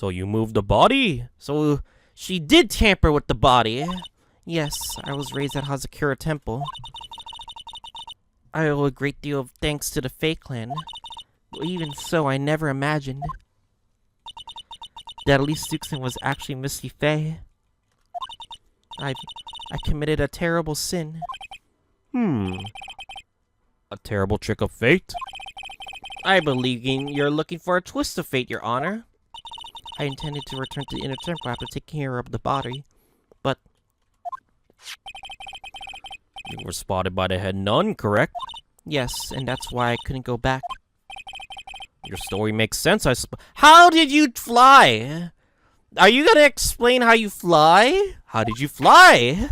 So you moved the body? So she did tamper with the body? Yes, I was raised at Hazakura Temple. I owe a great deal of thanks to the Fae Clan. But even so, I never imagined that Elise Suxin was actually Misty Fae. I committed a terrible sin. A terrible trick of fate? I believe you're looking for a twist of fate, Your Honor. I intended to return to the Inner Temple after taking care of the body, but you were spotted by the head nun, correct? Yes, and that's why I couldn't go back. Your story makes sense, I suppose. How did you fly? Are you gonna explain how you fly? How did you fly?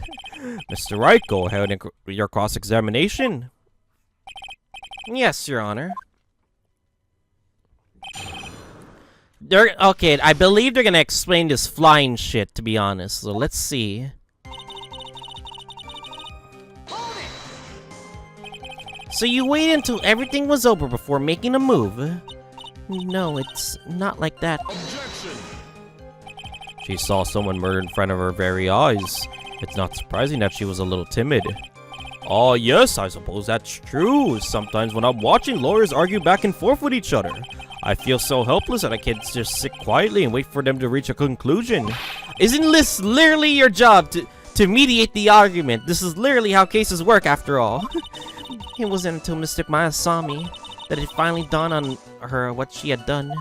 Mr. Wright, go ahead and your cross-examination. Yes, Your Honor. Okay, I believe they're gonna explain this flying shit, to be honest. So let's see. So you waited until everything was over before making a move? No, it's not like that. Objection! She saw someone murdered in front of her very eyes. It's not surprising that she was a little timid. Oh yes, I suppose that's true. Sometimes when I'm watching, lawyers argue back and forth with each other. I feel so helpless that I can't just sit quietly and wait for them to reach a conclusion. Isn't this literally your job to mediate the argument? This is literally how cases work, after all. It wasn't until Mystic Maya saw me that it finally dawned on her what she had done.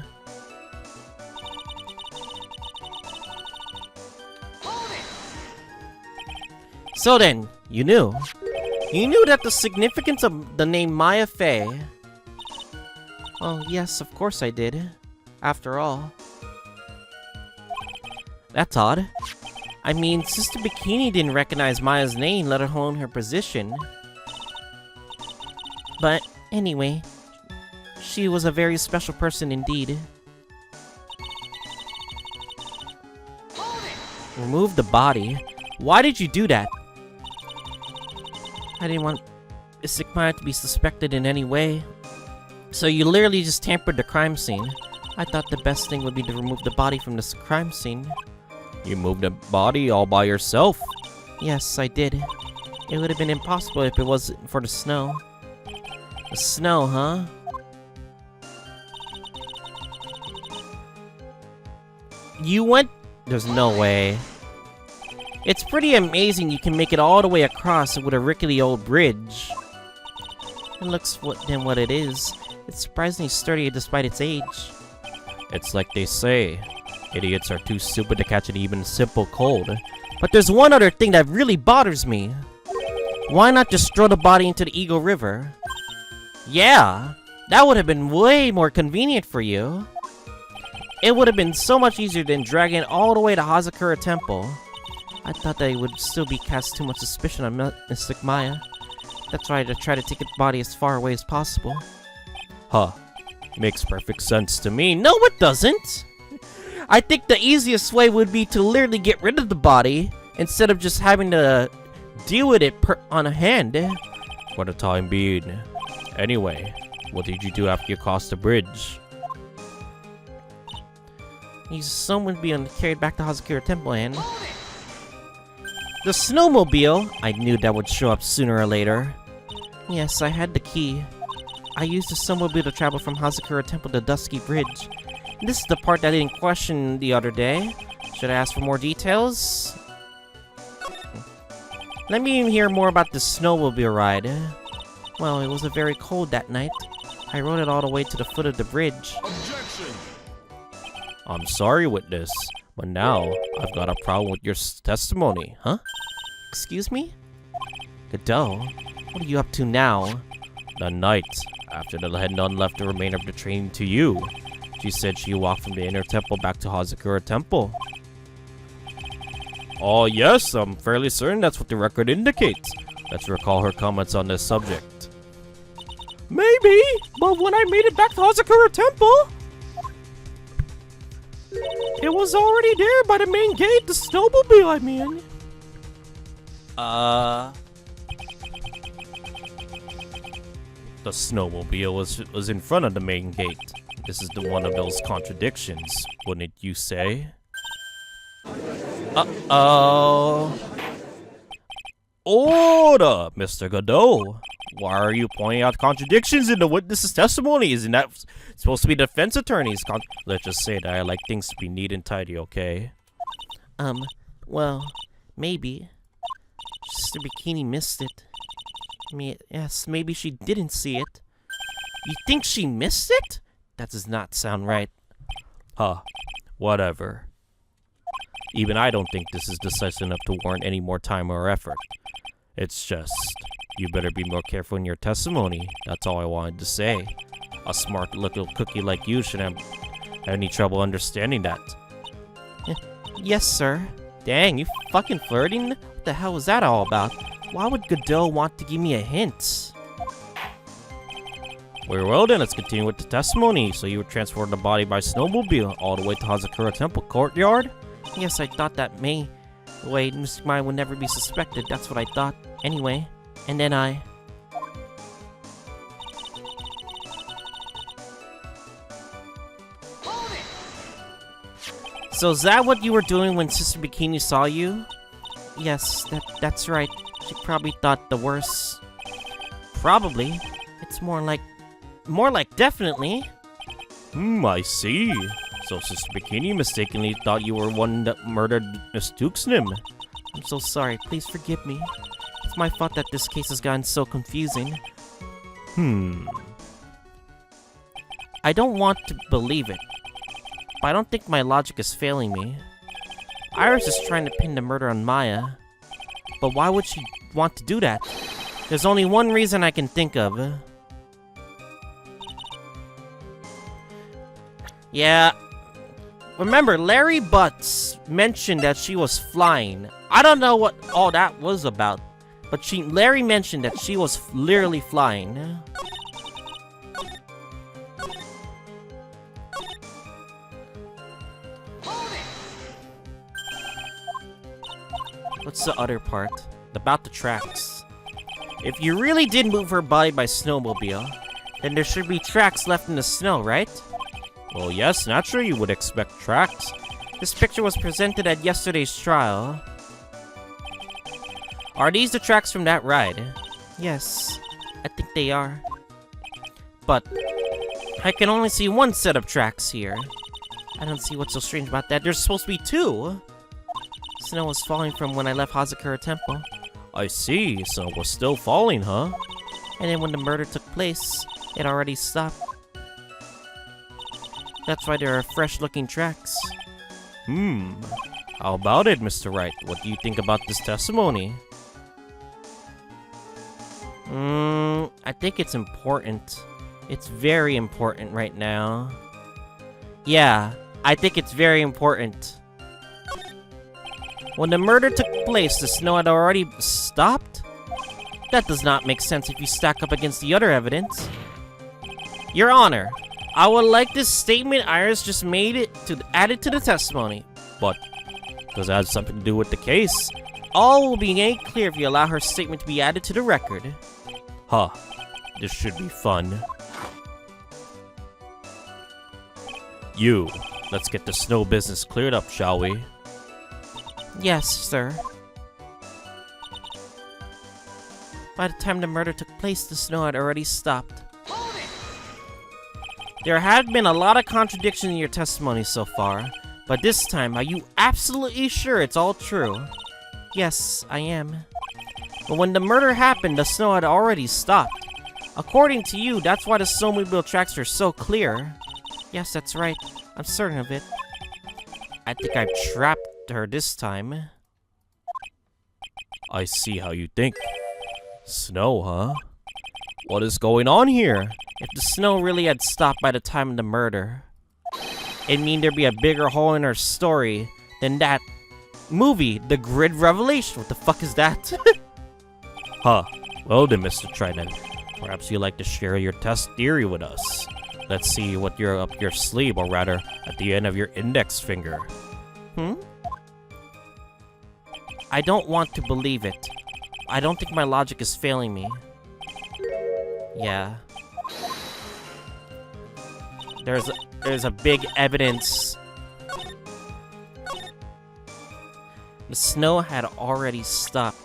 So then, you knew. You knew that the significance of the name Maya Fey. Oh, yes, of course I did. After all. That's odd. I mean, Sister Bikini didn't recognize Maya's name, let alone her position. But, anyway, she was a very special person indeed. Remove the body? Why did you do that? I didn't want Mystic Maya to be suspected in any way. So you literally just tampered the crime scene. I thought the best thing would be to remove the body from this crime scene. You moved the body all by yourself? Yes, I did. It would have been impossible if it wasn't for the snow. The snow, huh? You went... There's no way. It's pretty amazing you can make it all the way across with a rickety old bridge. It looks what it is. It's surprisingly sturdy despite its age. It's like they say, idiots are too stupid to catch an even simple cold. But there's one other thing that really bothers me. Why not just throw the body into the Eagle River? Yeah, that would have been way more convenient for you. It would have been so much easier than dragging it all the way to Hazakura Temple. I thought that it would still be cast too much suspicion on Mystic Maya. That's why I try to take the body as far away as possible. Huh. Makes perfect sense to me. No, it doesn't! I think the easiest way would be to literally get rid of the body instead of just having to deal with it on a hand. For the time being. Anyway, what did you do after you crossed the bridge? Someone being carried back to Hazakura Temple and... The snowmobile! I knew that would show up sooner or later. Yes, I had the key. I used the snowmobile to travel from Hazakura Temple to Dusky Bridge. This is the part that I didn't question the other day. Should I ask for more details? Let me hear more about the snowmobile ride. Well, it was very cold that night. I rode it all the way to the foot of the bridge. Objection! I'm sorry, witness, but now I've got a problem with your testimony, huh? Excuse me? Godot, what are you up to now? The night after the head nun left the remainder of the training to you, she said she walked from the inner temple back to Hazakura Temple. Oh yes, I'm fairly certain that's what the record indicates. Let's recall her comments on this subject. Maybe, but when I made it back to Hazakura Temple, it was already there by the main gate, the snowmobile, I mean. The snowmobile was in front of the main gate. This is one of those contradictions, wouldn't you say? Uh-oh. Order, Mr. Godot. Why are you pointing out contradictions in the witness's testimony? Isn't that supposed to be the defense attorney's Let's just say that I like things to be neat and tidy, okay? Well, maybe. Sister Bikini missed it. Yes, maybe she didn't see it. You think she missed it? That does not sound right. Huh. Whatever. Even I don't think this is decisive enough to warrant any more time or effort. It's just, you better be more careful in your testimony. That's all I wanted to say. A smart little cookie like you shouldn't have any trouble understanding that. Yes, sir. Dang, you fucking flirting? What the hell was that all about? Why would Godot want to give me a hint? Very well then, let's continue with the testimony. So you were transported the body by snowmobile all the way to Hazakura Temple Courtyard? Yes, I thought that way Mr. Mine would never be suspected. That's what I thought. Anyway, and then I... So is that what you were doing when Sister Bikini saw you? Yes, that's right. She probably thought the worst. Probably. It's more like definitely. I see. So Sister Bikini mistakenly thought you were one that murdered Miss Tuxnim. I'm so sorry. Please forgive me. It's my fault that this case has gotten so confusing. I don't want to believe it, but I don't think my logic is failing me. Iris is trying to pin the murder on Maya, but why would she want to do that? There's only one reason I can think of. Yeah. Remember, Larry Butts mentioned that she was flying. I don't know what all that was about, but Larry mentioned that she was literally flying. What's the other part? About the tracks. If you really did move her body by snowmobile, then there should be tracks left in the snow, right? Well, yes, naturally you would expect tracks. This picture was presented at yesterday's trial. Are these the tracks from that ride? Yes, I think they are. But I can only see one set of tracks here. I don't see what's so strange about that. There's supposed to be two. Snow was falling from when I left Hazakura Temple. I see, so it was still falling, huh? And then when the murder took place, it already stopped. That's why there are fresh-looking tracks. How about it, Mr. Wright? What do you think about this testimony? I think it's important. It's very important right now. Yeah, I think it's very important. When the murder took place, the snow had already stopped? That does not make sense if you stack up against the other evidence. Your Honor, I would like this statement Iris just made added to the testimony. But does it have something to do with the case? All will be made clear if you allow her statement to be added to the record. Huh. This should be fun. Let's get the snow business cleared up, shall we? Yes, sir. By the time the murder took place, the snow had already stopped. There have been a lot of contradictions in your testimony so far, but this time, are you absolutely sure it's all true? Yes, I am. But when the murder happened, the snow had already stopped. According to you, that's why the snowmobile tracks are so clear. Yes, that's right. I'm certain of it. I think I've trapped her this time. I see how you think. Snow, huh? What is going on here? If the snow really had stopped by the time of the murder, it'd mean there'd be a bigger hole in her story than that movie, The Grid Revelation. What the fuck is that? Huh. Well then, Mr. Trident, perhaps you'd like to share your test theory with us. Let's see what you're up your sleeve, or rather, at the end of your index finger. I don't want to believe it. I don't think my logic is failing me. Yeah. there's a big evidence. The snow had already stopped.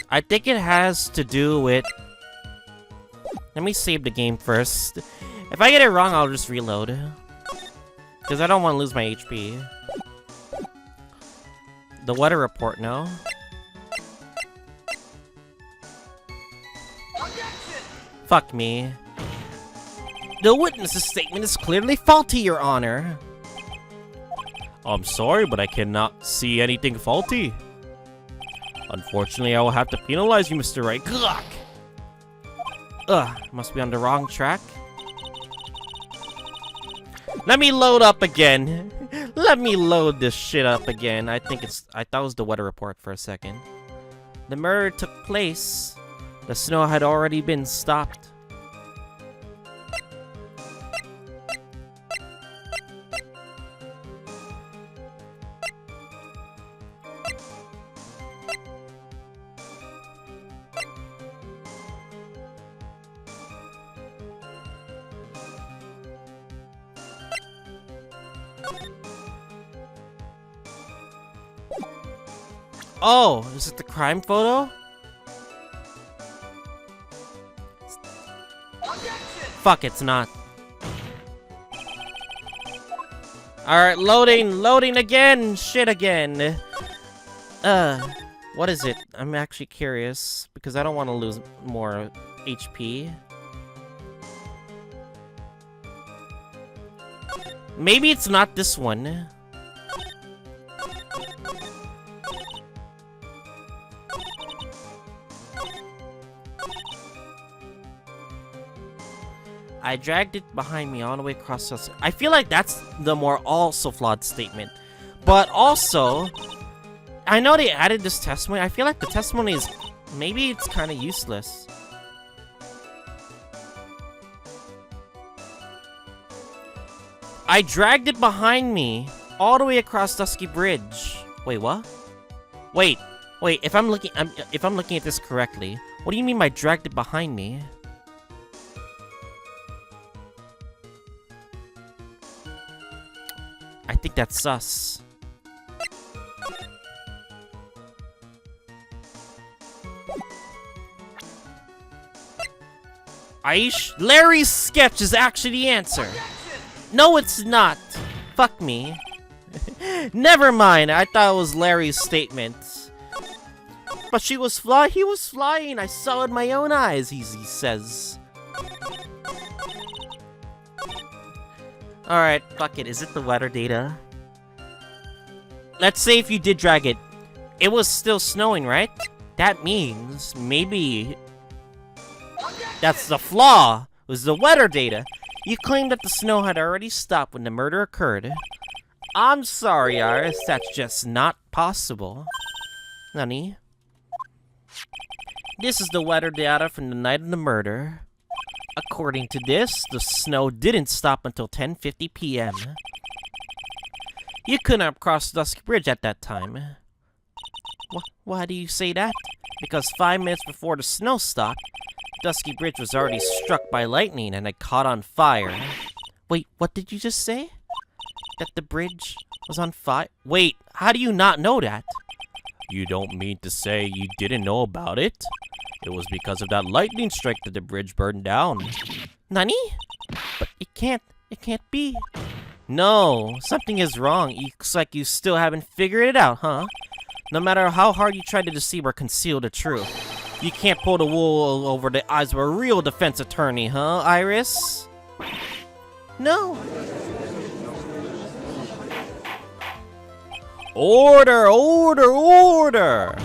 I think it has to do with... Let me save the game first. If I get it wrong, I'll just reload. Because I don't want to lose my HP. The weather report now. Fuck me. The witness's statement is clearly faulty, Your Honor. I'm sorry, but I cannot see anything faulty. Unfortunately, I will have to penalize you, Mr. Wright. Gluck! Ugh, must be on the wrong track. Let me load up again. Let me load this shit up again. I thought it was the weather report for a second. The murder took place. The snow had already been stopped. Oh, is it the crime photo? Fuck, it's not. Alright, loading again! Shit again! What is it? I'm actually curious, because I don't want to lose more HP. Maybe it's not this one. I dragged it behind me all the way across the... I feel like that's the more also flawed statement. But also, I know they added this testimony. I feel like the testimony is... Maybe it's kind of useless. I dragged it behind me all the way across Dusky Bridge. Wait, what? Wait. If I'm looking at this correctly, what do you mean by dragged it behind me? I think that's sus. Larry's sketch is actually the answer. No, it's not. Fuck me. Never mind. I thought it was Larry's statement. But he was flying. I saw it with my own eyes, he says. Alright, fuck it. Is it the weather data? Let's say if you did drag it. It was still snowing, right? That means maybe... That's the flaw! It was the weather data. You claimed that the snow had already stopped when the murder occurred. I'm sorry, Iris. That's just not possible. Nani? This is the weather data from the night of the murder. According to this, the snow didn't stop until 10:50 p.m. You couldn't have crossed Dusky Bridge at that time. Why do you say that? Because 5 minutes before the snow stopped, Dusky Bridge was already struck by lightning and had caught on fire. Wait, what did you just say? That the bridge was on fire? Wait, how do you not know that? You don't mean to say you didn't know about it? It was because of that lightning strike that the bridge burned down. Nani? But it can't be. No, something is wrong. Looks like you still haven't figured it out, huh? No matter how hard you try to deceive or conceal the truth, you can't pull the wool over the eyes of a real defense attorney, huh, Iris? No. Order! Order! Order!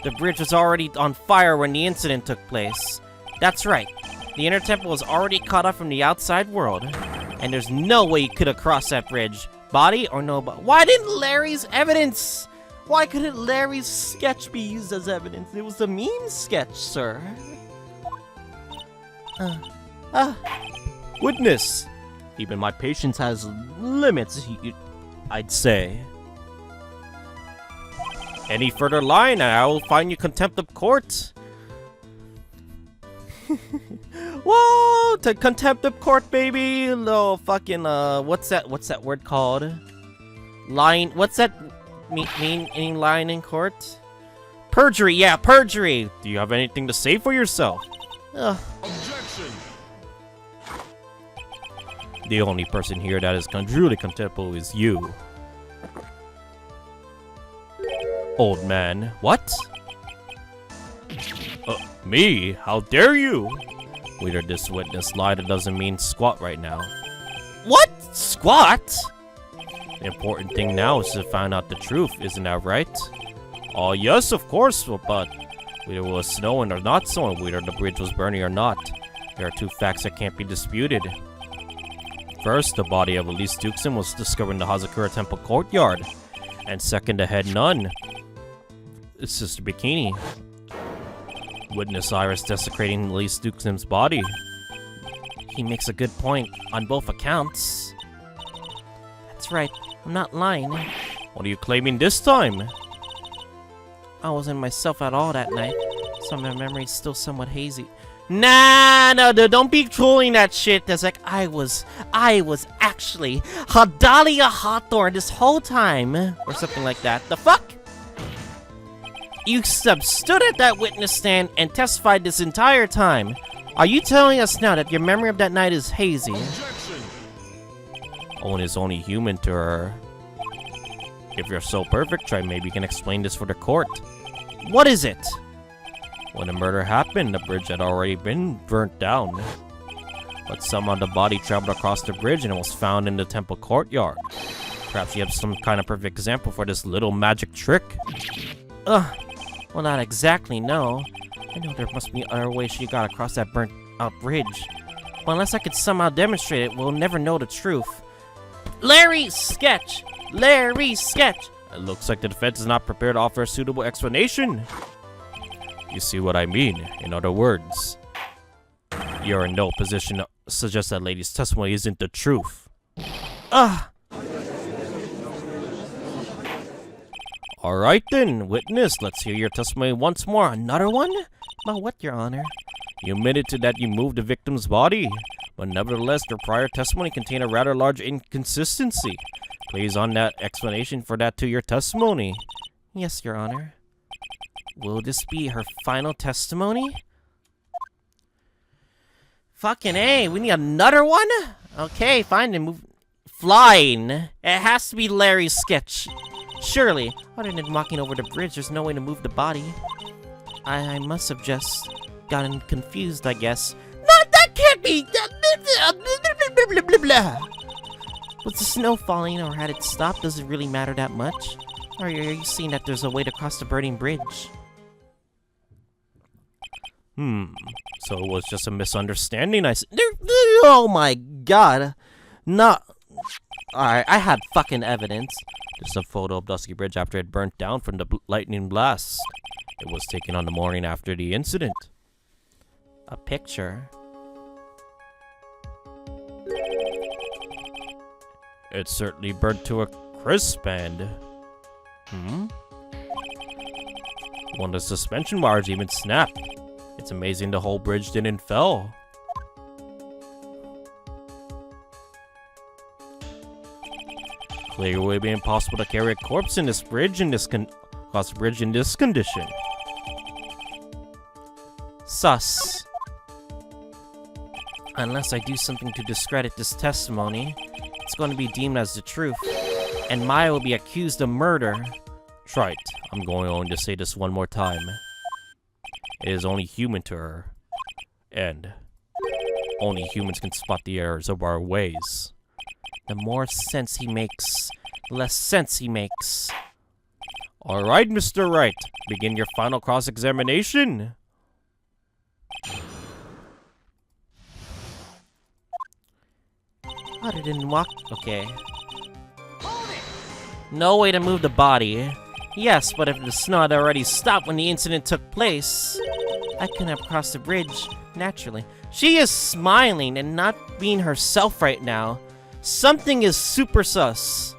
The bridge was already on fire when the incident took place. That's right. The inner temple was already cut off from the outside world. And there's no way you could have crossed that bridge. Body or no body. Why didn't Larry's evidence? Why couldn't Larry's sketch be used as evidence? It was a meme sketch, sir. Witness! Even my patience has limits, I'd say. Any further lying, and I will find you contempt of court. Whoa! To contempt of court, baby! No fucking, what's that word called? Lying, what's that mean lying in court? Perjury, yeah, perjury! Do you have anything to say for yourself? Objection! The only person here that is truly contemptible is you. Old man. What? Me? How dare you? Whether this witness lied, it doesn't mean squat right now. What? Squat? The important thing now is to find out the truth, isn't that right? Oh yes, of course, but whether it was snowing or not snowing, whether the bridge was burning or not, there are two facts that can't be disputed. First, the body of Elise Dukesen was discovered in the Hazakura Temple courtyard. And second, the head nun, Sister Bikini. Witness Iris desecrating Elise Dukesen's body. He makes a good point on both accounts. That's right, I'm not lying. What are you claiming this time? I wasn't myself at all that night, so my memory's still somewhat hazy. Nah, no, don't be trolling that shit. That's like, I was actually Hadalia Hawthorne this whole time, or something like that. The fuck? You stood at that witness stand and testified this entire time. Are you telling us now that your memory of that night is hazy? Objection! Owen is only human to her. If you're so perfect, try maybe you can explain this for the court. What is it? When the murder happened, the bridge had already been burnt down. But somehow the body traveled across the bridge and it was found in the temple courtyard. Perhaps you have some kind of perfect example for this little magic trick? Well, not exactly, no. I know there must be other ways she got across that burnt out bridge. But unless I could somehow demonstrate it, we'll never know the truth. Larry, sketch! Larry, sketch! It looks like the defense is not prepared to offer a suitable explanation. You see what I mean? In other words, you're in no position to suggest that lady's testimony isn't the truth. Alright then, witness, let's hear your testimony once more. Another one? About what, Your Honor? You admitted to that you moved the victim's body, but nevertheless, your prior testimony contained a rather large inconsistency. Please on that explanation for that to your testimony. Yes, Your Honor. Will this be her final testimony? Fucking A, we need another one? Okay, fine, then move. Flying. It has to be Larry's sketch. Surely, other than walking over the bridge, there's no way to move the body. I must have just gotten confused, I guess. No, that can't be! Was the snow falling, or had it stopped? Does it really matter that much? Or are you seeing that there's a way to cross the burning bridge? So it was just a misunderstanding, Oh my god. No. Alright, I had fucking evidence. Just a photo of Dusky Bridge after it burnt down from the lightning blast. It was taken on the morning after the incident. A picture? It certainly burnt to a crisp and... One of the suspension wires even snapped. It's amazing the whole bridge didn't fall. Clearly it would be impossible to carry a corpse in this bridge across the bridge in this condition. Sus. Unless I do something to discredit this testimony, it's going to be deemed as the truth, and Maya will be accused of murder. Right, I'm going to say this one more time. It is only human to her, and only humans can spot the errors of our ways. The more sense he makes, the less sense he makes. Alright, Mr. Wright, begin your final cross-examination. Other than walk... Okay. No way to move the body. Yes, but if the snow had already stopped when the incident took place, I couldn't have crossed the bridge, naturally. She is smiling and not being herself right now. Something is super sus.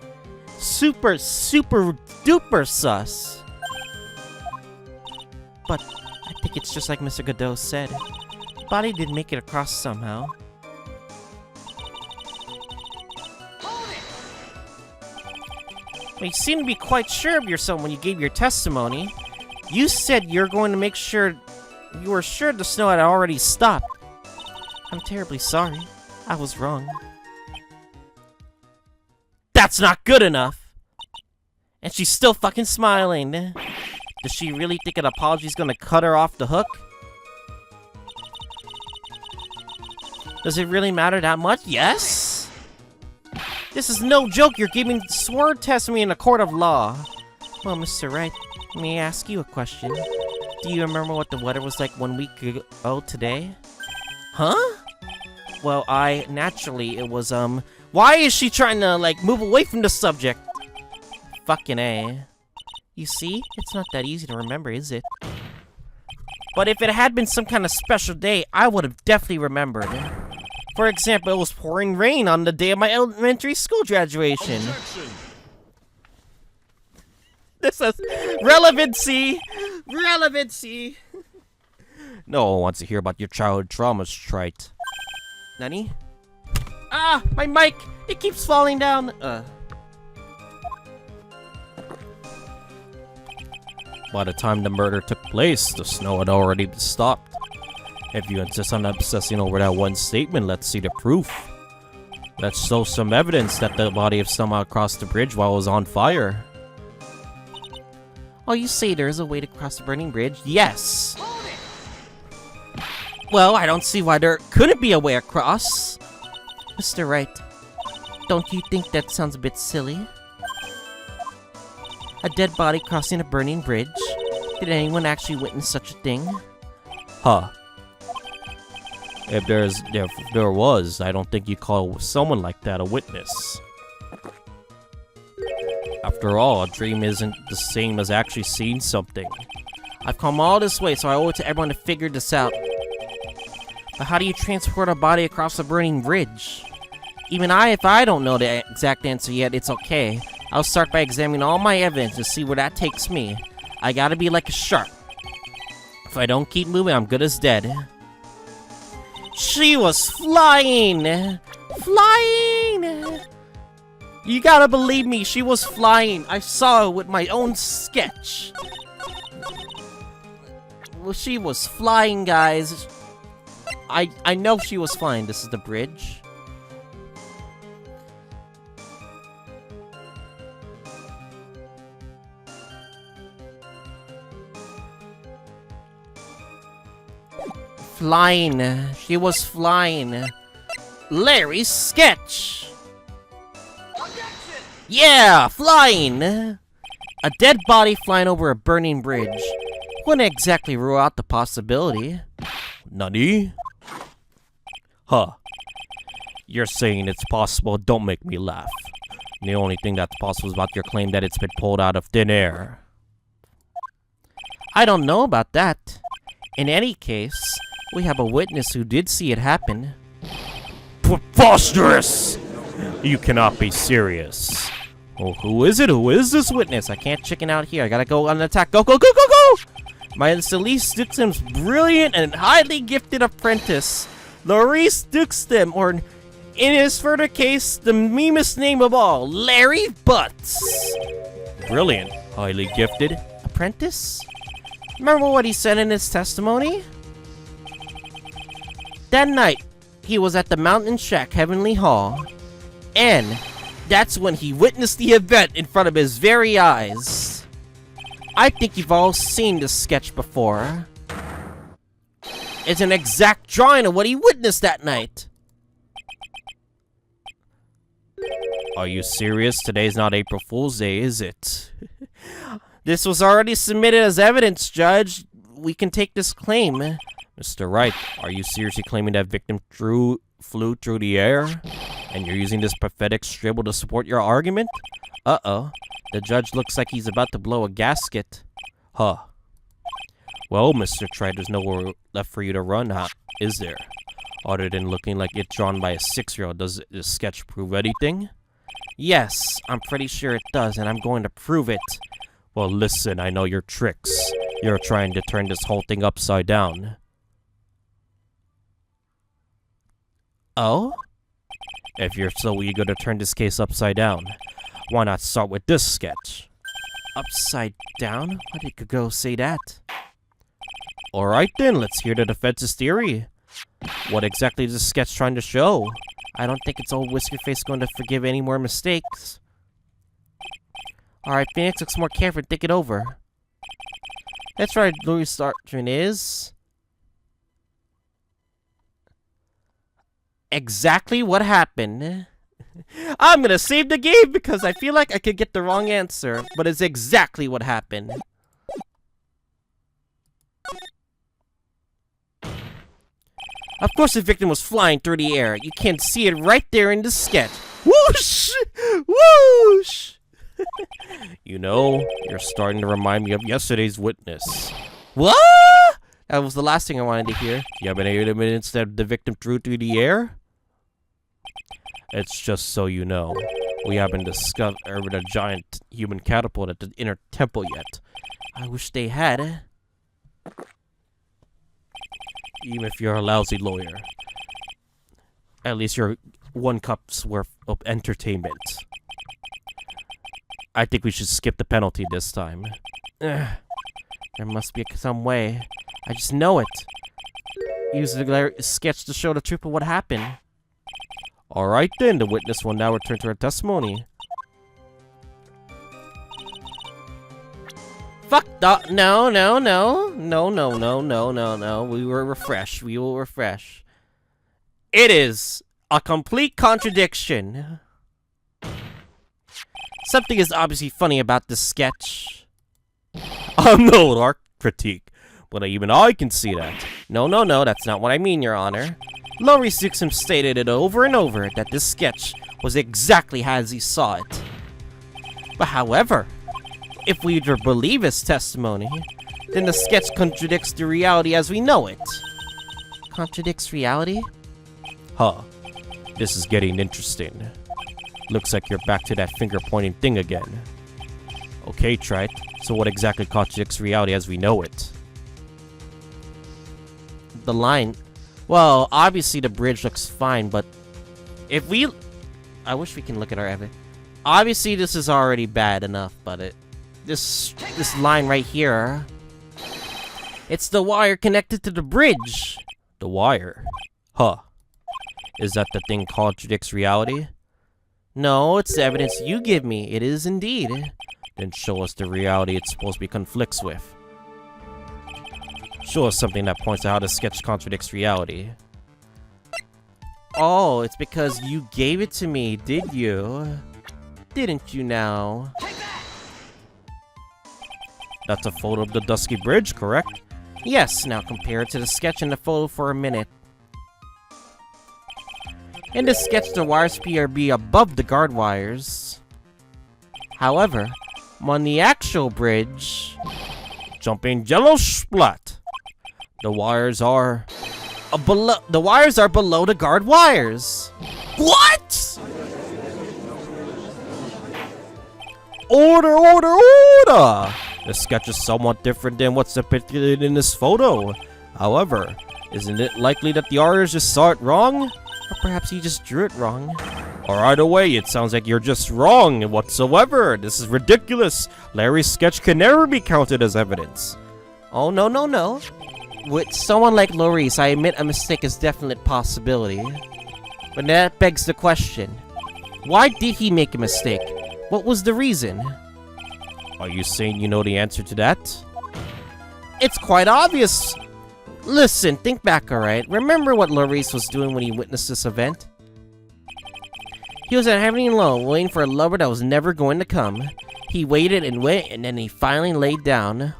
Super duper sus. But I think it's just like Mr. Godot said. The body did make it across somehow. Well, you seem to be quite sure of yourself when you gave your testimony. You said you're going to make sure you were sure the snow had already stopped. I'm terribly sorry. I was wrong. That's not good enough! And she's still fucking smiling. Does she really think an apology's gonna cut her off the hook? Does it really matter that much? Yes? This is no joke. You're giving sworn testimony in a court of law. Well, Mr. Wright, let me ask you a question. Do you remember what the weather was like 1 week ago today? Huh? Well, naturally, it was, why is she trying to, like, move away from the subject? Fucking A. You see? It's not that easy to remember, is it? But if it had been some kind of special day, I would have definitely remembered. For example, it was pouring rain on the day of my elementary school graduation. Objection. This is relevancy! Relevancy! No one wants to hear about your childhood traumas, Trite. Nani? Ah! My mic! It keeps falling down! By the time the murder took place, the snow had already stopped. If you insist on obsessing over that one statement, let's see the proof. Let's show some evidence that the body of someone crossed the bridge while it was on fire. Oh, you say there is a way to cross the burning bridge? Yes! Well, I don't see why there couldn't be a way across. Mr. Wright, don't you think that sounds a bit silly? A dead body crossing a burning bridge? Did anyone actually witness such a thing? Huh. If there was, I don't think you call someone like that a witness. After all, a dream isn't the same as actually seeing something. I've come all this way, so I owe it to everyone to figure this out. But how do you transport a body across a burning bridge? Even if I don't know the exact answer yet, it's okay. I'll start by examining all my evidence to see where that takes me. I gotta be like a shark. If I don't keep moving, I'm good as dead. She was flying! Flying! You gotta believe me, she was flying. I saw it with my own sketch. Well, she was flying, guys. I know she was flying. This is the bridge. Flying. She was flying. Larry's sketch! Yeah! Flying! A dead body flying over a burning bridge. Wouldn't exactly rule out the possibility. Nani? Huh. You're saying it's possible, don't make me laugh. The only thing that's possible is about your claim that it's been pulled out of thin air. I don't know about that. In any case, we have a witness who did see it happen. Preposterous! You cannot be serious. Oh, who is it? Who is this witness? I can't chicken out here. I gotta go on an attack. Go, go, go, go, go! My Celeste Duxton's brilliant and highly gifted apprentice, Laurice Duxton, or in his further case, the meanest name of all, Larry Butts. Brilliant. Highly gifted. Apprentice? Remember what he said in his testimony? That night, he was at the Mountain Shack Heavenly Hall, and that's when he witnessed the event in front of his very eyes. I think you've all seen this sketch before. It's an exact drawing of what he witnessed that night. Are you serious? Today's not April Fool's Day, is it? This was already submitted as evidence, Judge. We can take this claim. Mr. Wright, are you seriously claiming that victim flew through the air? And you're using this pathetic scribble to support your argument? Uh-oh. The judge looks like he's about to blow a gasket. Huh. Well, Mr. Tried, there's nowhere left for you to run, huh? Is there? Other than looking like it's drawn by a 6-year-old, does this sketch prove anything? Yes, I'm pretty sure it does, and I'm going to prove it. Well, listen, I know your tricks. You're trying to turn this whole thing upside down. Oh? If you're so eager to turn this case upside down, why not start with this sketch? Upside down? Why did you go say that? Alright then, let's hear the defense's theory. What exactly is this sketch trying to show? I don't think it's old Whiskerface going to forgive any more mistakes. Alright, Phoenix looks more careful. Think it over. That's right, Louis' doctrine is... exactly what happened. I'm gonna save the game because I feel like I could get the wrong answer, but it's exactly what happened. Of course the victim was flying through the air. You can see it right there in the sketch. Whoosh! Whoosh! You know, you're starting to remind me of yesterday's witness. What? That was the last thing I wanted to hear. You have any evidence that the victim threw through the air? It's just so you know, we haven't discovered a giant human catapult at the inner temple yet. I wish they had. Even if you're a lousy lawyer, at least you're 1 cup's worth of entertainment. I think we should skip the penalty this time. There must be some way. I just know it. Use the sketch to show the truth of what happened. Alright then, the witness will now return to her testimony. Fuck the— no. We will refresh. It is a complete contradiction. Something is obviously funny about this sketch. No, our critique. But even I can see that. No, that's not what I mean, Your Honor. Laurie Sixum stated it over and over that this sketch was exactly as he saw it. But however, if we were to believe his testimony, then the sketch contradicts the reality as we know it. Contradicts reality? Huh. This is getting interesting. Looks like you're back to that finger-pointing thing again. Okay, Trite, so what exactly contradicts reality as we know it? The line. Well, obviously the bridge looks fine, but if we... I wish we can look at our evidence. Obviously this is already bad enough, but this line right here... it's the wire connected to the bridge. The wire? Huh. Is that the thing contradicts reality? No, it's the evidence you give me. It is indeed. Then show us the reality it's supposed to be conflicts with. Show us something that points out how the sketch contradicts reality. Oh, it's because you gave it to me, did you? Didn't you now? That's a photo of the Dusky Bridge, correct? Yes, now compare it to the sketch and the photo for a minute. In the sketch, the wires appear to be above the guard wires. However, on the actual bridge... Jumping jello splat! The wires are... below the guard wires! What?! Order! The sketch is somewhat different than what's depicted in this photo. However, isn't it likely that the artist just saw it wrong? Or perhaps he just drew it wrong. Or either way, it sounds like you're just wrong whatsoever. This is ridiculous. Larry's sketch can never be counted as evidence. Oh, no. With someone like Laurice, I admit a mistake is a definite possibility. But that begs the question. Why did he make a mistake? What was the reason? Are you saying you know the answer to that? It's quite obvious. Listen, think back, alright? Remember what Laurice was doing when he witnessed this event? He was at Heaven Alone, waiting for a lover that was never going to come. He waited and waited, and then he finally laid down.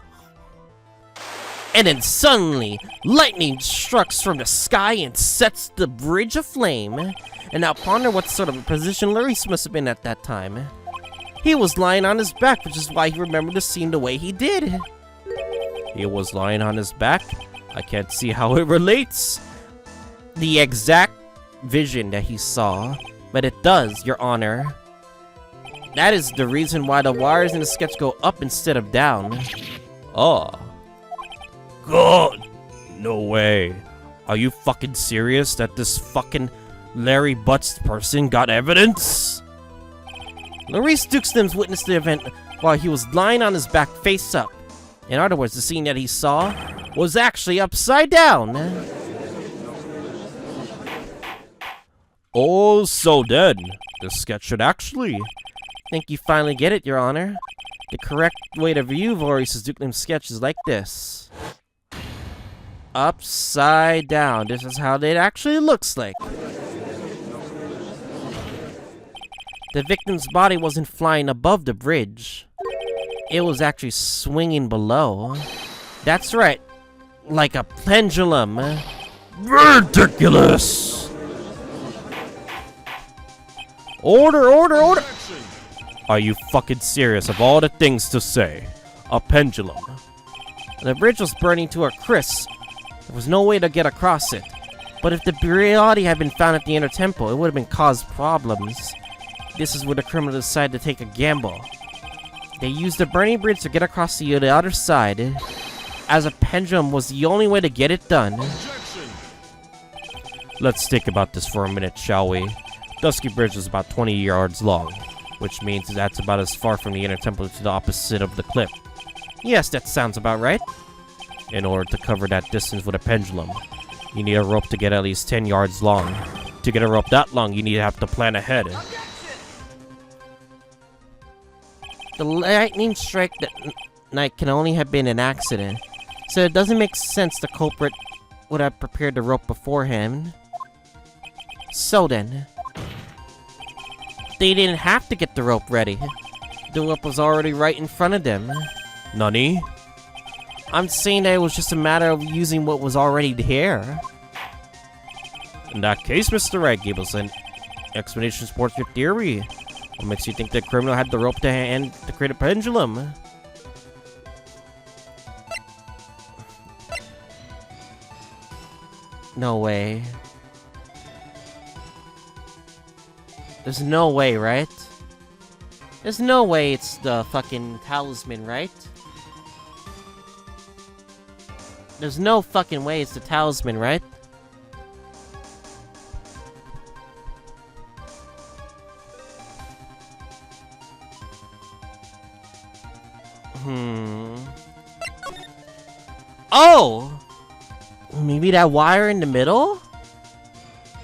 And then suddenly, lightning strikes from the sky and sets the bridge aflame. And now ponder what sort of a position Laurice must have been at that time. He was lying on his back, which is why he remembered the scene the way he did. He was lying on his back? I can't see how it relates. The exact vision that he saw, but it does, Your Honor. That is the reason why the wires in the sketch go up instead of down. Oh. God! No way. Are you fucking serious that this fucking Larry Butts person got evidence? Maurice Dukestim's witnessed the event while he was lying on his back face up. In other words, the scene that he saw was actually upside down. Oh, so then, this sketch should actually... Think you finally get it, Your Honor. The correct way to view Maurice Dukestim's sketch is like this. Upside down. This is how it actually looks like. The victim's body wasn't flying above the bridge. It was actually swinging below. That's right. Like a pendulum. Ridiculous! Order! Are you fucking serious of all the things to say? A pendulum. The bridge was burning to a crisp. There was no way to get across it. But if the body had been found at the inner temple, it would have been caused problems. This is where the criminal decided to take a gamble. They used the burning bridge to get across to the other side, as a pendulum was the only way to get it done. Objection. Let's think about this for a minute, shall we? Dusky Bridge is about 20 yards long, which means that's about as far from the inner temple to the opposite of the cliff. Yes, that sounds about right. In order to cover that distance with a pendulum, you need a rope to get at least 10 yards long. To get a rope that long, you need to have to plan ahead. The lightning strike that night can only have been an accident, so it doesn't make sense the culprit would have prepared the rope beforehand. So then, they didn't have to get the rope ready. The rope was already right in front of them. Nani? I'm saying that it was just a matter of using what was already there. In that case, Mr. Wright gave us an explanation supports your theory. What makes you think the criminal had the rope to hand to create a pendulum? No way. There's no way, right? There's no way it's the fucking talisman, right? There's no fucking way it's the talisman, right? Oh! Maybe that wire in the middle?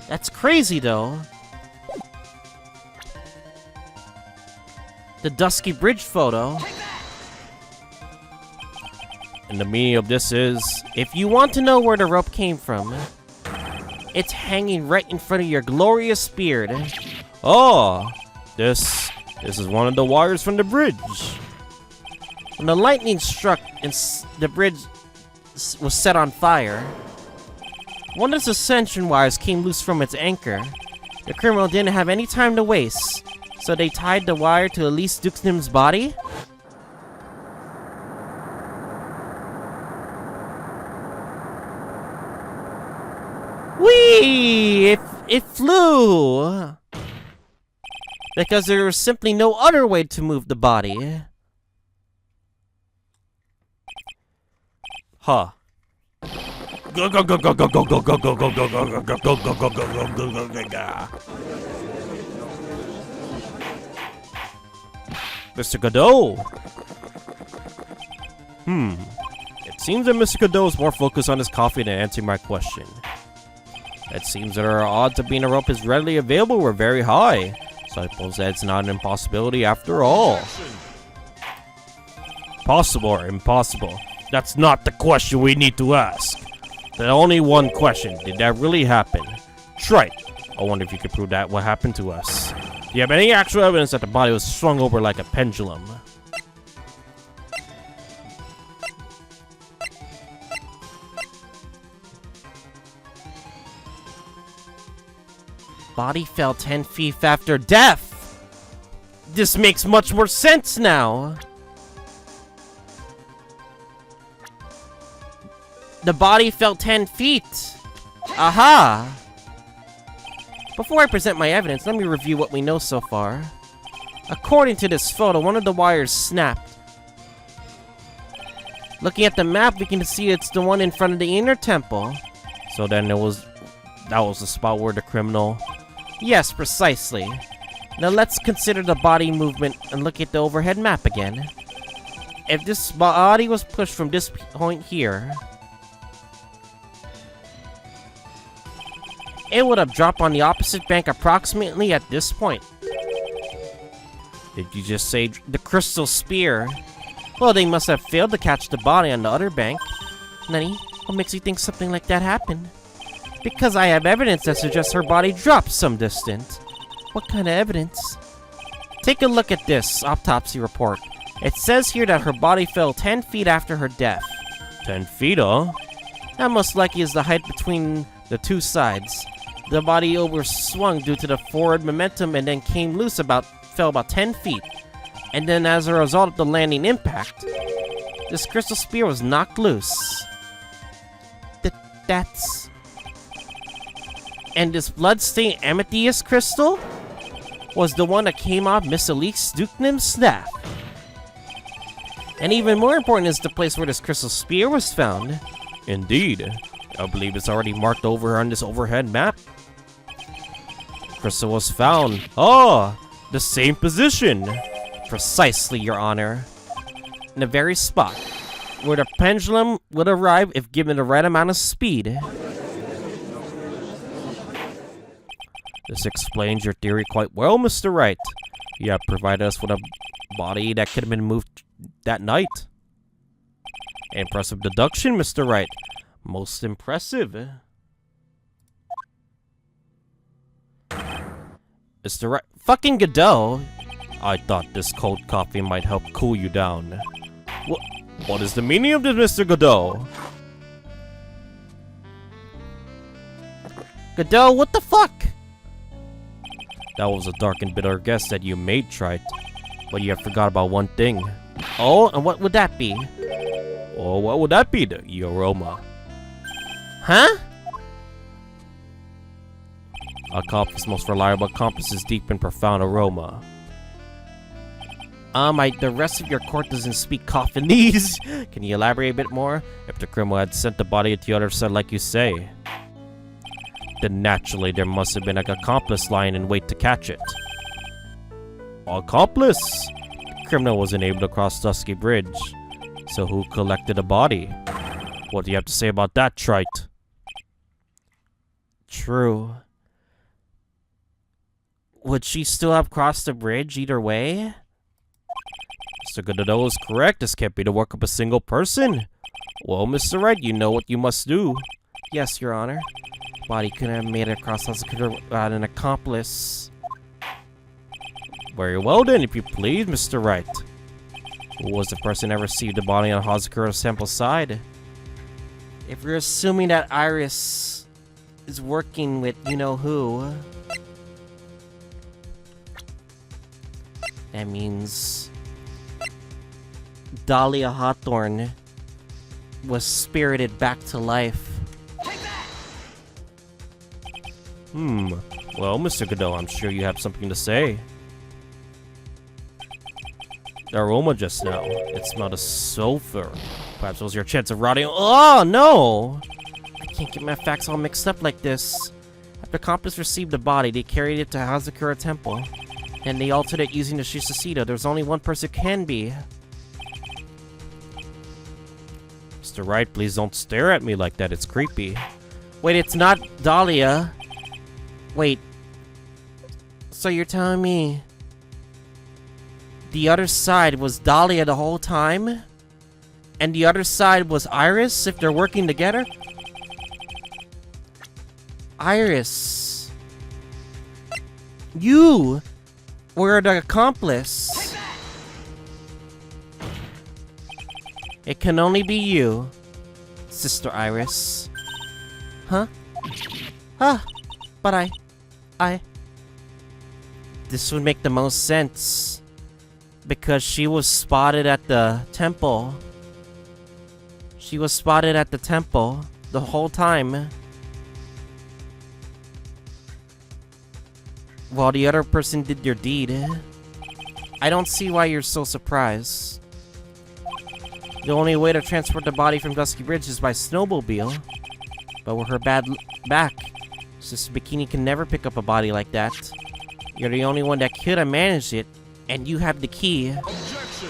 That's crazy, though. The Dusky Bridge photo. And the meaning of this is... If you want to know where the rope came from, it's hanging right in front of your glorious beard. Oh! This is one of the wires from the bridge. When the lightning struck and the bridge was set on fire, one of the suspension wires came loose from its anchor. The criminal didn't have any time to waste, so they tied the wire to Elise Dukestim's body. Whee! It flew! Because there was simply no other way to move the body. Huh. Mr. Godot! It seems that Mr. Godot is more focused on his coffee than answering my question. It seems that our odds of being a rope is readily available were very high, so I suppose that's not an impossibility after all. Possible or impossible? That's not the question we need to ask. There's only one question. Did that really happen? Tripe. I wonder if you could prove that what happened to us. Do you have any actual evidence that the body was swung over like a pendulum? Body fell 10 feet after death! This makes much more sense now. The body fell 10 feet. Aha! Before I present my evidence, let me review what we know so far. According to this photo, one of the wires snapped. Looking at the map, we can see it's the one in front of the inner temple. So then that was the spot where the criminal... Yes, precisely. Now let's consider the body movement and look at the overhead map again. If this body was pushed from this point here, it would have dropped on the opposite bank approximately at this point. Did you just say The crystal spear. Well, they must have failed to catch the body on the other bank. Nani, what makes you think something like that happened? Because I have evidence that suggests her body dropped some distance. What kind of evidence? Take a look at this autopsy report. It says here that her body fell 10 feet after her death. 10 feet, huh? That most likely is the height between the two sides. The body overswung due to the forward momentum and then came loose fell about 10 feet. And then as a result of the landing impact, this crystal spear was knocked loose. That's... And this blood-stained amethyst crystal was the one that came off Miss Elise Dukenham's staff. And even more important is the place where this crystal spear was found. Indeed. I believe it's already marked over on this overhead map. Crystal was found. Oh, the same position. Precisely, Your Honor. In the very spot where the pendulum would arrive if given the right amount of speed. This explains your theory quite well, Mr. Wright. You have provided us with a body that could have been moved that night. Impressive deduction, Mr. Wright. Most impressive. Mr. Wright. Fucking Godot. I thought this cold coffee might help cool you down. What is the meaning of this, Mr. Godot? Godot, what the fuck? That was a dark and bitter guess that you made, Trite. But you have forgot about one thing. Oh, and what would that be? Oh, what would that be? The aroma. Huh? A coffee's most reliable compass is deep and profound aroma. The rest of your court doesn't speak Coffinese. Can you elaborate a bit more? If the criminal had sent the body to the other side like you say, then naturally there must have been an accomplice lying in wait to catch it. Accomplice? The criminal wasn't able to cross Dusky Bridge. So who collected the body? What do you have to say about that, Trite? True. Would she still have crossed the bridge either way? Mr. Godot is correct. This can't be the work of a single person. Well, Mr. Wright, you know what you must do. Yes, Your Honor. Body couldn't have made it across unless it could have got an accomplice. Very well then, if you please, Mr. Wright. Who was the person that received the body on Hazakura's temple side? If we're assuming that Iris is working with you-know-who, that means Dahlia Hawthorne was spirited back to life. Well, Mr. Godot, I'm sure you have something to say. The aroma just now, it smelled of sulfur. Perhaps it was your chance of rotting. Oh, no! I can't get my facts all mixed up like this. After Compass received the body, they carried it to Hazakura Temple. And they altered it using the Shisasita. There's only one person who can be. Mr. Wright, please don't stare at me like that. It's creepy. Wait, it's not Dahlia. Wait. So you're telling me the other side was Dahlia the whole time? And the other side was Iris if they're working together? Iris. You were the accomplice. It can only be you, Sister Iris. Huh? But I... This would make the most sense. Because she was spotted at the temple. She was spotted at the temple the whole time. While the other person did their deed. I don't see why you're so surprised. The only way to transport the body from Dusky Bridge is by snowmobile. But with her bad back, Sister Bikini can never pick up a body like that. You're the only one that could have managed it, and you have the key. Objection.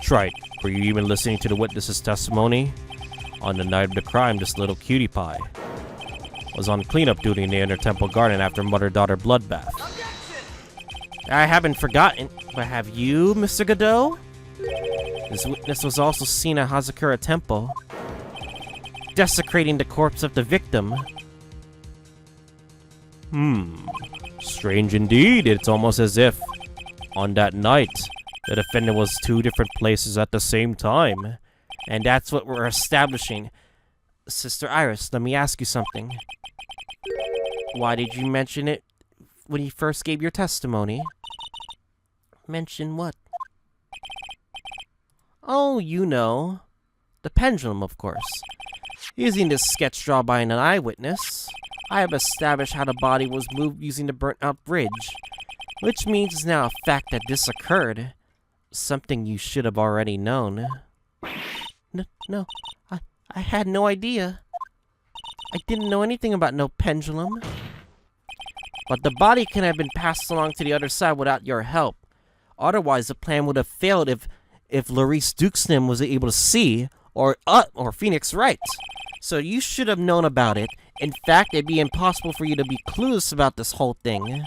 Trite, were you even listening to the witness's testimony? On the night of the crime, this little cutie pie was on cleanup duty in the inner temple garden after mother-daughter bloodbath. I haven't forgotten, but have you, Mr. Godot? This witness was also seen at Hazakura Temple, desecrating the corpse of the victim. Strange indeed. It's almost as if, on that night, the defendant was 2 different places at the same time. And that's what we're establishing. Sister Iris, let me ask you something. Why did you mention it when you first gave your testimony? Mention what? Oh, you know. The pendulum, of course. Using this sketch drawn by an eyewitness, I have established how the body was moved using the burnt-out bridge, which means it's now a fact that this occurred. Something you should have already known. No, I had no idea. I didn't know anything about no pendulum. But the body can have been passed along to the other side without your help. Otherwise, the plan would have failed if Larice Duxnim was able to see, or Phoenix Wright. So you should have known about it. In fact, it'd be impossible for you to be clueless about this whole thing.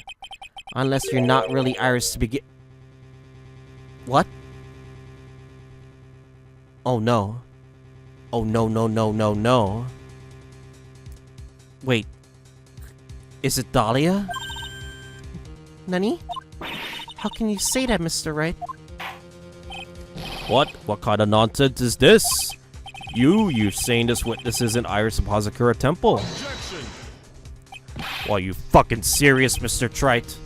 Unless you're not really Iris to begin... What? Oh no. Oh no. Wait. Is it Dahlia? Nani? How can you say that, Mr. Wright? What? What kind of nonsense is this? You're saying this witness isn't Iris of Hazakura Temple? Objection. Well, you fucking serious, Mr. Trite?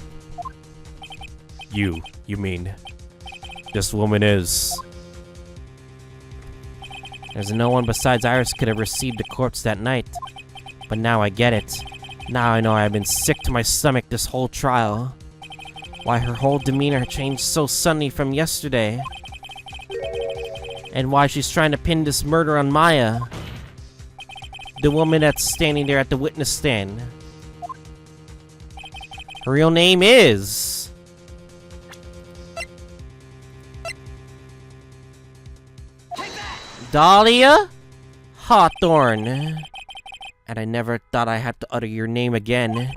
You mean... this woman is... There's no one besides Iris could have received the corpse that night. But now I get it. Now I know I've been sick to my stomach this whole trial. Why her whole demeanor changed so suddenly from yesterday. And why she's trying to pin this murder on Maya. The woman that's standing there at the witness stand. Her real name is... Dahlia Hawthorne. And I never thought I'd have to utter your name again.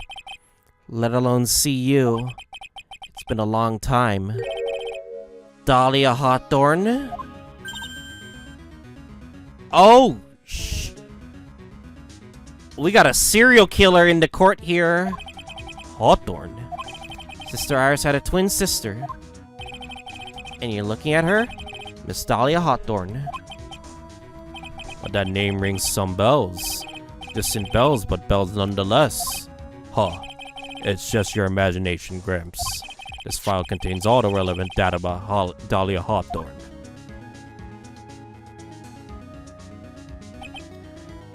Let alone see you. It's been a long time. Dahlia Hawthorne? Oh, we got a serial killer in the court here. Hawthorne? Sister Iris had a twin sister. And you're looking at her? Miss Dahlia Hawthorne. But that name rings some bells. Distant bells, but bells nonetheless. Huh. It's just your imagination, Gramps. This file contains all the relevant data about Dahlia Hawthorne.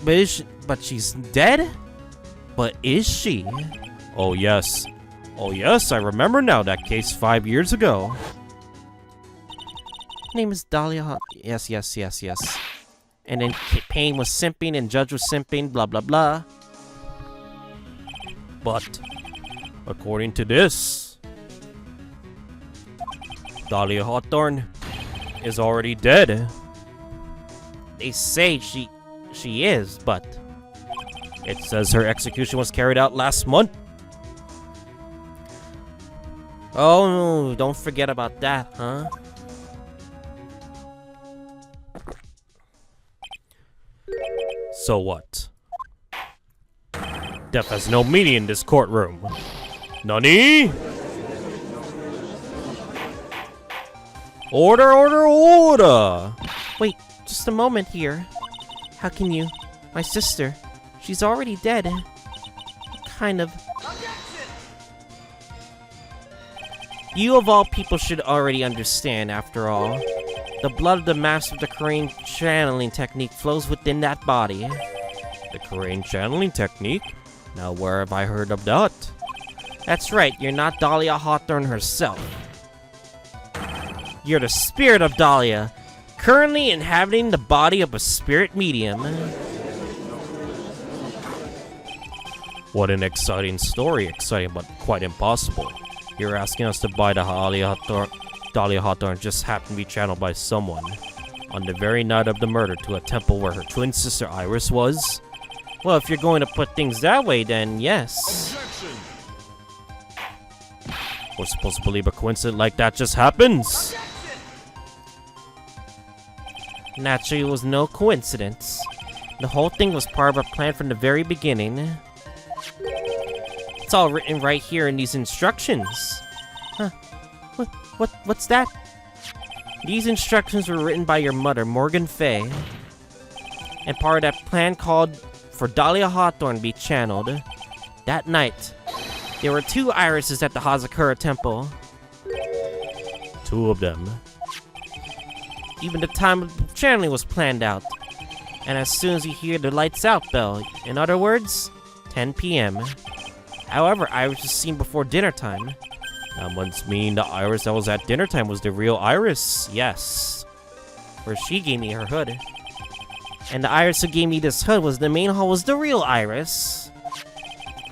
But she's dead? But is she? Oh yes. Oh yes, I remember now that case 5 years ago. Her name is Dahlia Yes. And then Payne was simping and Judge was simping, blah blah blah. But, according to this, Dahlia Hawthorne is already dead. They say she is, but... It says her execution was carried out last month. Oh, don't forget about that, huh? So what? Death has no meaning in this courtroom. Nani? Order! Wait, just a moment here. How can you? My sister. She's already dead. Kind of. You of all people should already understand, after all. The blood of the master of the Korean channeling technique flows within that body. The Korean channeling technique? Now where have I heard of that? That's right, you're not Dahlia Hawthorne herself. You're the spirit of Dahlia, currently inhabiting the body of a spirit medium. What an exciting story. Exciting, but quite impossible. You're asking us to buy the Dahlia Hawthorne just happened to be channeled by someone on the very night of the murder to a temple where her twin sister Iris was? Well, if you're going to put things that way, then yes. Objection. We're supposed to believe a coincidence like that just happens? Naturally, it was no coincidence. The whole thing was part of a plan from the very beginning. It's all written right here in these instructions. Huh. What's that? These instructions were written by your mother, Morgan Fay. And part of that plan called for Dahlia Hawthorne to be channeled. That night, there were 2 irises at the Hazakura temple. 2 of them. Even the time of channeling was planned out. And as soon as you hear the lights out bell, in other words, 10 p.m. However, Iris was seen before dinner time. That must mean the Iris that was at dinner time was the real Iris. Yes. For she gave me her hood. And the Iris who gave me this hood was the main hall was the real Iris.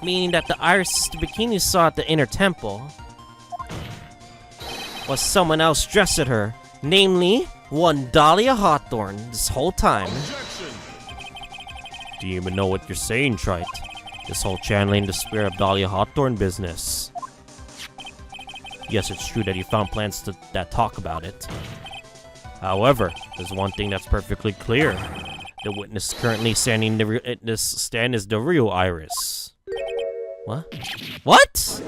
Meaning that the Iris the bikini you saw at the inner temple was someone else dressed as her. Namely, one Dahlia Hawthorne this whole time. Objection. Do you even know what you're saying, Trite? This whole channeling the spirit of Dahlia Hawthorne business. Yes, it's true that you found plans that talk about it. However, there's one thing that's perfectly clear. The witness currently standing in this stand is the real Iris. What? What?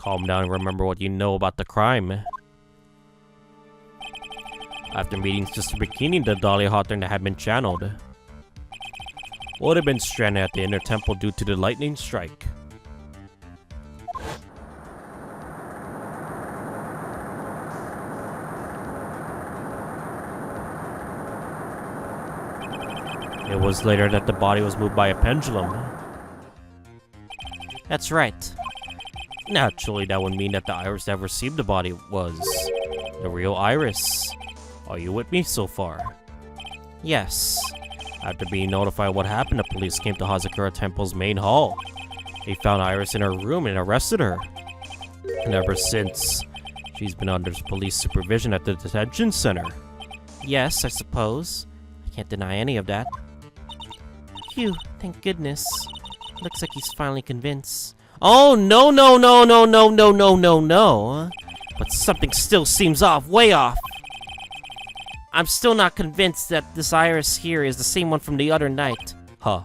Calm down and remember what you know about the crime. After meeting Sister Bikini, the Dahlia Hawthorne that had been channeled would have been stranded at the inner temple due to the lightning strike. It was later that the body was moved by a pendulum. That's right. Naturally, that would mean that the Iris that received the body was the real Iris. Are you with me so far? Yes. After being notified what happened, the police came to Hazakura Temple's main hall. They found Iris in her room and arrested her. And ever since, she's been under police supervision at the detention center. Yes, I suppose. I can't deny any of that. Phew, thank goodness. Looks like he's finally convinced. Oh, no. But something still seems off, way off. I'm still not convinced that this Iris here is the same one from the other night. Huh.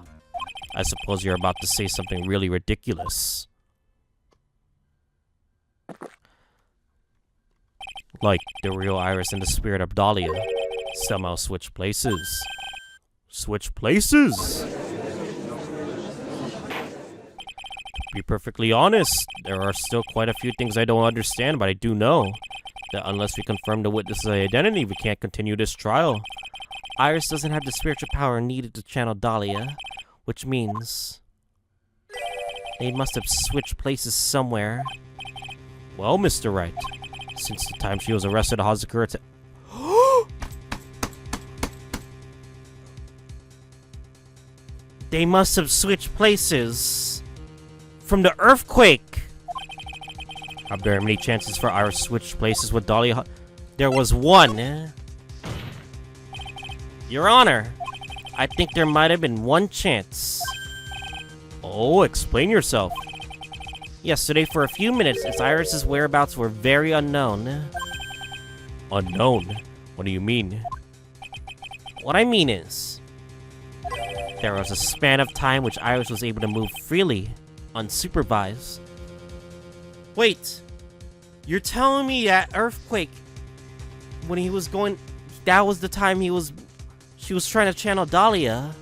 I suppose you're about to say something really ridiculous. Like the real Iris and the spirit of Dahlia somehow switch places. Switch places? To be perfectly honest, there are still quite a few things I don't understand, but I do know that unless we confirm the witness's identity, we can't continue this trial. Iris doesn't have the spiritual power needed to channel Dahlia, which means they must have switched places somewhere. Well, Mr. Wright, since the time she was arrested at Hazakura They must have switched places from the earthquake. Are there many chances for Iris to switch places with Dahlia? There was one. Your Honor, I think there might have been one chance. Oh, explain yourself. Yesterday, for a few minutes, its Iris's whereabouts were very unknown. Unknown? What do you mean? What I mean is, there was a span of time which Iris was able to move freely, unsupervised. Wait, you're telling me that earthquake, when he was going, that was the time she was trying to channel Dahlia?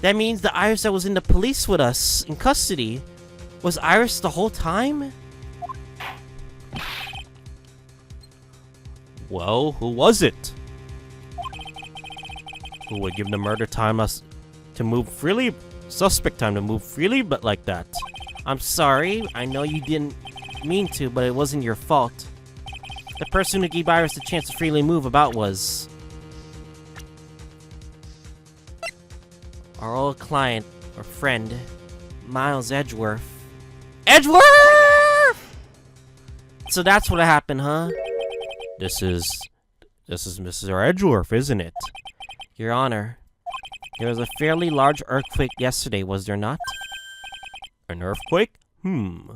That means the Iris that was in the police with us in custody was Iris the whole time? Well, who was it? Who would give the murder time us to move freely? Suspect time to move freely, but like that. I'm sorry. I know you didn't mean to, but it wasn't your fault. The person who gave Iris the chance to freely move about was our old client or friend, Miles Edgeworth. Edgeworth! So that's what happened, huh? This is Mr. Edgeworth, isn't it? Your Honor, there was a fairly large earthquake yesterday, was there not? An earthquake? Earthquake!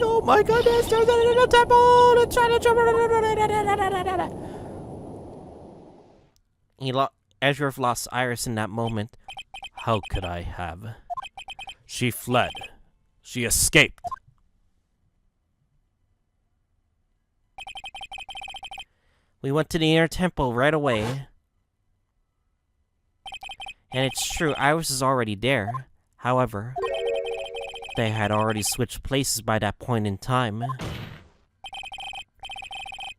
Oh my goodness, there's a temple! It's trying to jump. Edgeworth lost Iris in that moment. How could I have? She fled. She escaped. We went to the inner temple right away. And it's true, Iris is already there. However, they had already switched places by that point in time.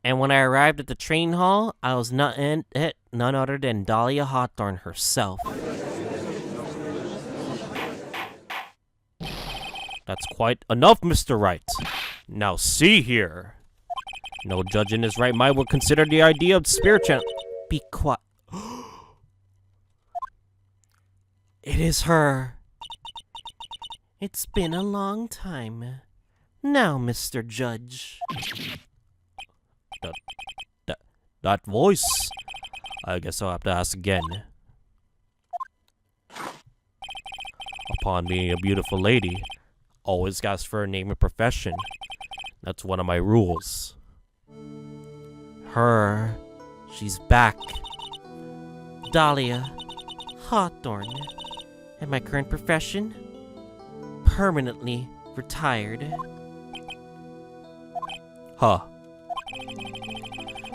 And when I arrived at the train hall, I was none other than Dahlia Hawthorne herself. That's quite enough, Mr. Wright. Now see here. No judge in his right mind would consider the idea of spirit channel. Be quiet. It is her. It's been a long time. Now, Mr. Judge. That voice. I guess I'll have to ask again. Upon being a beautiful lady, always ask for a name and profession. That's one of my rules. Her. She's back. Dahlia Hawthorne. And my current profession? Permanently retired. Huh.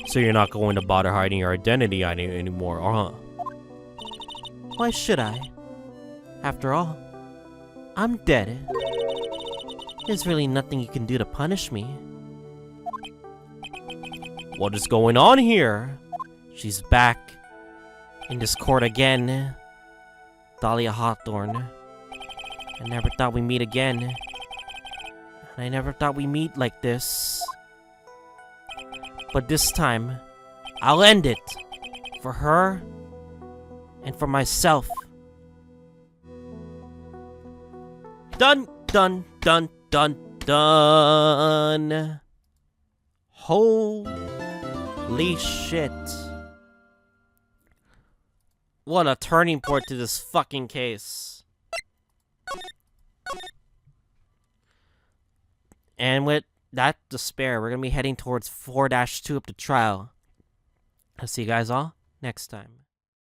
So you're not going to bother hiding your identity anymore, huh? Why should I? After all, I'm dead. There's really nothing you can do to punish me. What is going on here? She's back. In this court again. Dahlia Hawthorne. I never thought we'd meet again. And I never thought we'd meet like this. But this time, I'll end it. For her, and for myself. Dun, dun, dun, dun, dun. Holy shit. What a turning point to this fucking case. And with that despair, we're gonna be heading towards 4-2 up the trial. I'll see you guys all next time.